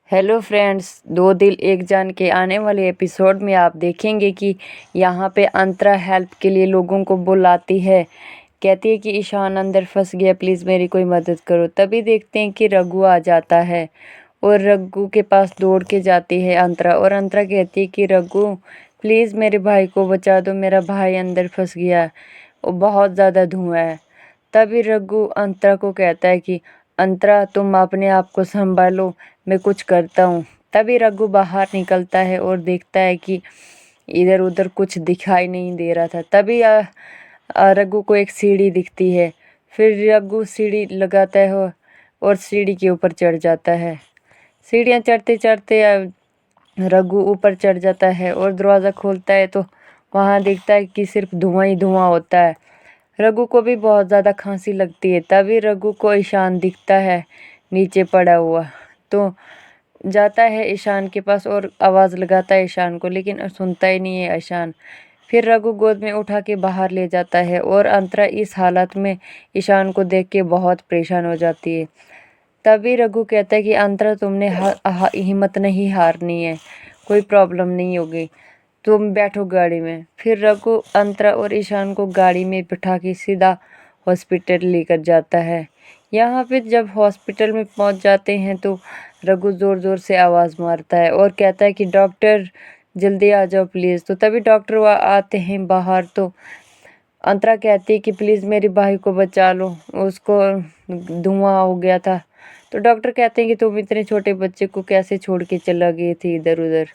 Hello friends, दो दिल एक जान के आने वाले एपिसोड में आप देखेंगे कि यहाँ पे अंतरा हेल्प के लिए लोगों को बुलाती है। कहती है कि ईशान अंदर फंस गया, प्लीज़ मेरी कोई मदद करो। तभी देखते हैं कि रघु आ जाता है और रघु के पास दौड़ के जाती है अंतरा। और अंतरा कहती है कि रघु प्लीज़ मेरे भाई को बचा दो, मेरा भाई अंदर फंस गया है और बहुत ज़्यादा धुआं है। तभी रघु अंतरा को कहता है कि अंतरा तुम अपने आप को संभालो, मैं कुछ करता हूँ। तभी रघु बाहर निकलता है और देखता है कि इधर उधर कुछ दिखाई नहीं दे रहा था। तभी रघु को एक सीढ़ी दिखती है। फिर रघु सीढ़ी लगाता है और सीढ़ी के ऊपर चढ़ जाता है। सीढ़ियाँ चढ़ते चढ़ते रघु ऊपर चढ़ जाता है और दरवाज़ा खोलता है तो वहाँ देखता है कि सिर्फ धुआं ही धुआं होता है। रघु को भी बहुत ज़्यादा खांसी लगती है। तभी रघु को ईशान दिखता है नीचे पड़ा हुआ, तो जाता है ईशान के पास और आवाज़ लगाता है ईशान को, लेकिन सुनता ही नहीं है ईशान। फिर रघु गोद में उठा के बाहर ले जाता है और अंतरा इस हालत में ईशान को देख के बहुत परेशान हो जाती है। तभी रघु कहता है कि अंतरा तुमने हिम्मत नहीं हारनी है, कोई प्रॉब्लम नहीं होगी, तुम बैठो गाड़ी में। फिर रघु अंतरा और ईशान को गाड़ी में बिठा के सीधा हॉस्पिटल लेकर जाता है। यहाँ पे जब हॉस्पिटल में पहुँच जाते हैं तो रघु ज़ोर ज़ोर से आवाज़ मारता है और कहता है कि डॉक्टर जल्दी आ जाओ प्लीज़। तो तभी डॉक्टर आते हैं बाहर। तो अंतरा कहती है कि प्लीज़ मेरे भाई को बचा लो, उसको धुआं हो गया था। तो डॉक्टर कहते हैं कि तुम इतने छोटे बच्चे को कैसे छोड़ के चला गई थी इधर उधर।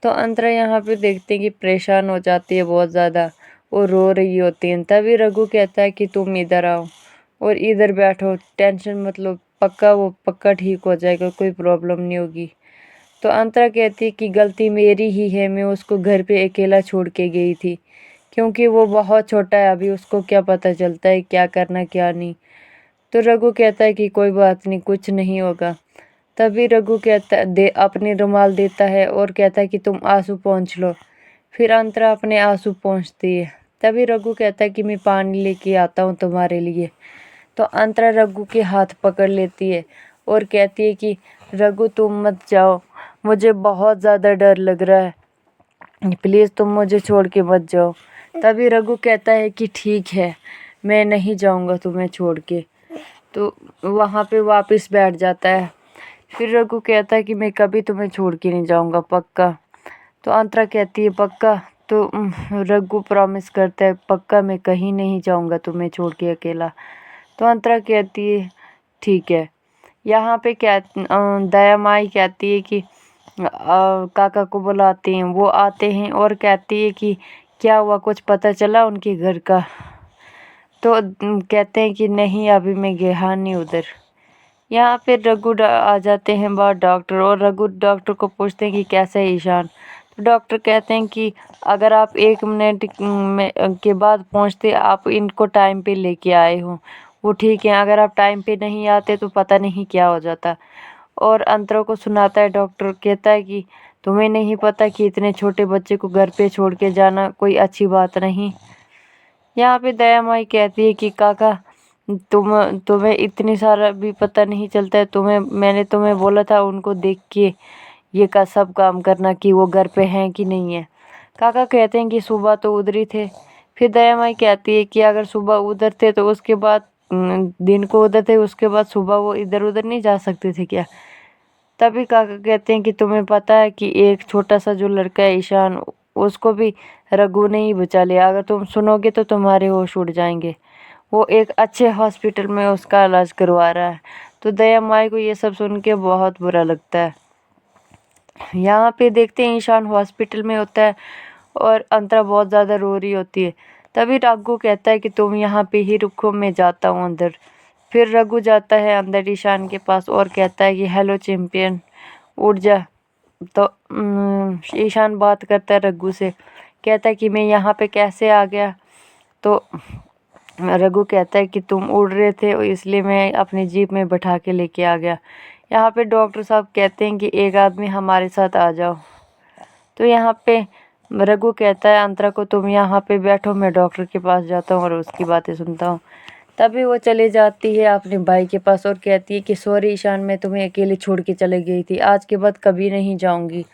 तो अंतरा यहाँ पे देखते हैं कि परेशान हो जाती है बहुत ज़्यादा और रो रही होती है। तभी रघु कहता है कि तुम इधर आओ और इधर बैठो, टेंशन मत लो, पक्का ठीक हो जाएगा, कोई प्रॉब्लम नहीं होगी। तो अंतरा कहती है कि गलती मेरी ही है, मैं उसको घर पे अकेला छोड़ के गई थी, क्योंकि वो बहुत छोटा है, अभी उसको क्या पता चलता है क्या करना क्या नहीं। तो रघु कहता है कि कोई बात नहीं, कुछ नहीं होगा। तभी रघु कहता दे अपनी रुमाल देता है और कहता है कि तुम आंसू पोंछ लो। फिर अंतरा अपने आंसू पोंछती है। तभी रघु कहता है कि मैं पानी लेके आता हूँ तुम्हारे लिए। तो अंतरा रघु के हाथ पकड़ लेती है और कहती है कि रघु तुम मत जाओ, मुझे बहुत ज़्यादा डर लग रहा है, प्लीज़ तुम मुझे छोड़ के मत जाओ। तभी रघु कहता है कि ठीक है, मैं नहीं जाऊँगा तुम्हें छोड़ के। तो वहाँ पे वापस बैठ जाता है। फिर रघु कहता है कि मैं कभी तुम्हें छोड़ के नहीं जाऊँगा, पक्का। तो अंतरा कहती है पक्का। तो रघु प्रॉमिस करता है पक्का मैं कहीं नहीं जाऊँगा तुम्हें छोड़ के अकेला। तो अंतरा कहती है ठीक है। यहाँ पे क्या दया माई कहती है कि काका को बुलाते हैं। वो आते हैं और कहती है कि क्या हुआ, कुछ पता चला उनके घर का। तो कहते हैं कि नहीं, अभी मैं गया नहीं उधर। यहाँ पे रघु आ जाते हैं बाहर डॉक्टर, और रघु डॉक्टर को पूछते हैं कि कैसा है ईशान। तो डॉक्टर कहते हैं कि अगर आप 1 मिनट के बाद पहुँचते, आप इनको टाइम पे लेके आए हो, वो ठीक है। अगर आप टाइम पे नहीं आते तो पता नहीं क्या हो जाता। और अंतरा को सुनाता है डॉक्टर, कहता है कि तुम्हें नहीं पता कि इतने छोटे बच्चे को घर पे छोड़ के जाना कोई अच्छी बात नहीं। यहाँ पे दया माई कहती है कि काका तुम्हें इतनी सारा भी पता नहीं चलता है, मैंने तुम्हें बोला था उनको देख के ये का सब काम करना कि वो घर पे हैं कि नहीं है। काका कहते हैं कि सुबह तो उधर ही थे। फिर दया माई कहती है कि अगर सुबह उधर थे तो उसके बाद दिन को उधर थे, उसके बाद सुबह वो इधर उधर नहीं जा सकते थे क्या। तभी काका कहते हैं कि तुम्हें पता है कि एक छोटा सा जो लड़का है ईशान, उसको भी रघु ने ही बचा लिया। अगर तुम सुनोगे तो तुम्हारे होश उड़ जाएंगे। वो एक अच्छे हॉस्पिटल में उसका इलाज करवा रहा है। तो दया माई को ये सब सुन के बहुत बुरा लगता है। यहाँ पे देखते हैं ईशान हॉस्पिटल में होता है और अंतरा बहुत ज़्यादा रो रही होती है। तभी रघु कहता है कि तुम यहाँ पे ही रुको, मैं जाता हूँ अंदर। फिर रघु जाता है अंदर ईशान के पास और कहता है कि हेलो चैंपियन, उठ जा। तो ईशान बात करता है रघु से, कहता है कि मैं यहाँ पे कैसे आ गया। तो रघु कहता है कि तुम उड़ रहे थे इसलिए मैं अपनी जीप में बैठा के लेके आ गया। यहाँ पे डॉक्टर साहब कहते हैं कि एक आदमी हमारे साथ आ जाओ। तो यहाँ पे रघु कहता है अंतरा को तुम यहाँ पे बैठो, मैं डॉक्टर के पास जाता हूँ और उसकी बातें सुनता हूँ। तभी वो चली जाती है अपने भाई के पास और कहती है कि सॉरी ईशान, मैं तुम्हें अकेले छोड़ के चली गई थी, आज के बाद कभी नहीं जाऊंगी।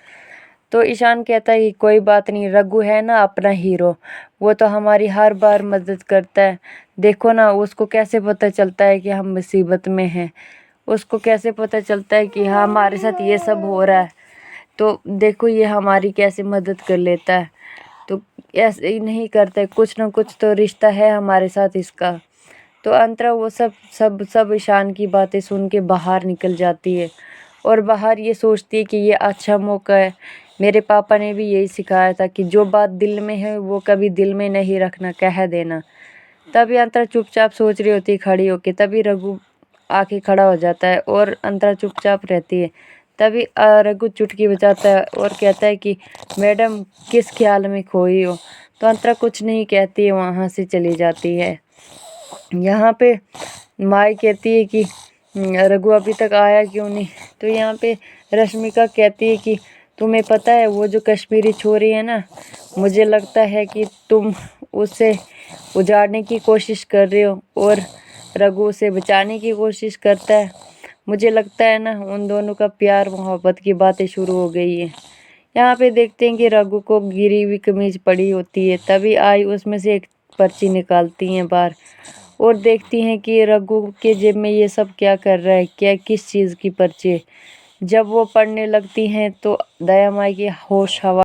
तो ईशान कहता है कि कोई बात नहीं, रघु है ना अपना हीरो, वो तो हमारी हर बार मदद करता है। देखो ना, उसको कैसे पता चलता है कि हम मुसीबत में हैं, उसको कैसे पता चलता है कि हाँ हमारे साथ ये सब हो रहा है, तो देखो ये हमारी कैसे मदद कर लेता है। तो ऐसे ही नहीं करता है, कुछ ना कुछ तो रिश्ता है हमारे साथ इसका। तो अंतरा वो सब सब सब ईशान की बातें सुन के बाहर निकल जाती है और बाहर ये सोचती है कि ये अच्छा मौका है। मेरे पापा ने भी यही सिखाया था कि जो बात दिल में है वो कभी दिल में नहीं रखना, कह देना। तभी अंतरा चुपचाप सोच रही होती है खड़ी होके, तभी रघु आके खड़ा हो जाता है और अंतरा चुपचाप रहती है। तभी रघु चुटकी बजाता है और कहता है कि मैडम किस ख्याल में खोई हो। तो अंतरा कुछ नहीं कहती है, वहाँ से चली जाती है। यहाँ पे माई कहती है कि रघु अभी तक आया क्यों नहीं। तो यहाँ पे रश्मिका कहती है कि तुम्हें पता है वो जो कश्मीरी छोरी है ना, मुझे लगता है कि तुम उसे उजाड़ने की कोशिश कर रहे हो और रघु उसे बचाने की कोशिश करता है। मुझे लगता है ना उन दोनों का प्यार मोहब्बत की बातें शुरू हो गई है। यहाँ पे देखते हैं कि रघु को गिरी हुई कमीज पड़ी होती है, तभी आई उसमें से एक पर्ची निकालती हैं बाहर और देखती हैं कि रघु के जेब में ये सब क्या कर रहा है, क्या किस चीज़ की पर्ची है। जब वो पढ़ने लगती हैं तो दया माई की होश हवा